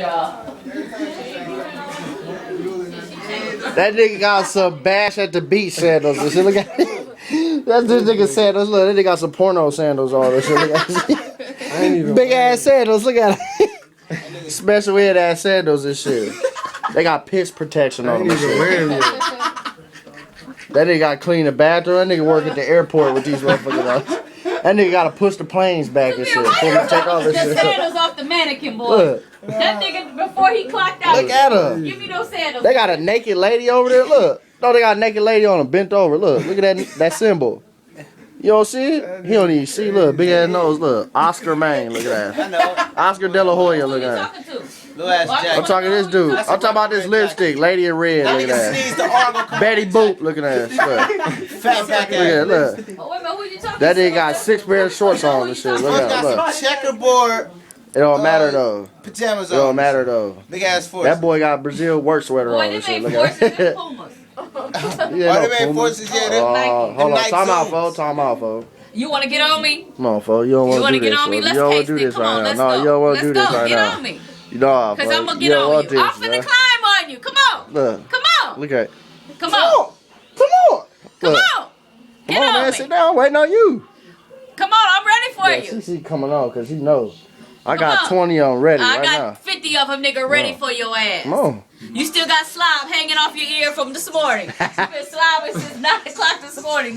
y'all. That nigga got some bash at the beach sandals. And shit. Look at that's this nigga sandals. Look, that nigga got some porno sandals on. And shit. Look at big ass sandals. Look at it. Special ed ass sandals and shit. They got piss protection on them. And shit. That nigga got to clean the bathroom. That nigga work at the airport with these motherfuckers on. That nigga gotta push the planes back and shit. Take all this shit. Sandals off the mannequin, boy. Look. That nigga, before he clocked out, look at her. Give me those sandals. They got a naked lady over there. Look. No, they got a naked lady on him, bent over. Look at that symbol. You don't see it? He don't even see. Look, big ass nose. Look, Oscar Maine. Look at that. I know. Oscar De La Hoya. Look at that. Little ass Jack. I'm talking to this dude. I'm talking about this lipstick, Lady in Red. Look at that. Betty Boop. Look at that. Look. Fat back Look at that. Look. Oh, wait a minute, who you talking That to? nigga got 6 pair of shorts on and shit. Look at that. Look. Checkerboard. It don't matter though. Pajamas It on. don't matter though. Big ass force. That boy got Brazil work sweater Boy, on and this shit. ain't Look forces, at them that. Pumas. Yeah, them ain't forces, yeah, them hold on. Nike Time out, Zones. folks. Time out, folks. You want to get on me? Come on, folks. You don't You want want to to do get this. on me? folks. Let's You don't want taste to do it. this Come on, right let's now. No, go. you don't want to do Let's this go. right Get now. on me. You know, Because I'm going to you get don't on want you. I'm this, finna man. climb on you. Come on. Look. Come on. Look at. Come on. Come on. Come Look. on. Come Get on, on man. me. Sit down. Waiting on you. Come on, I'm ready for you. CC coming on because he knows. I got on. 20 on ready I right got now. 50 of them, nigga, ready for your ass. Come on. You still got slob hanging off your ear from this morning. You been slobbing since 9 o'clock this morning.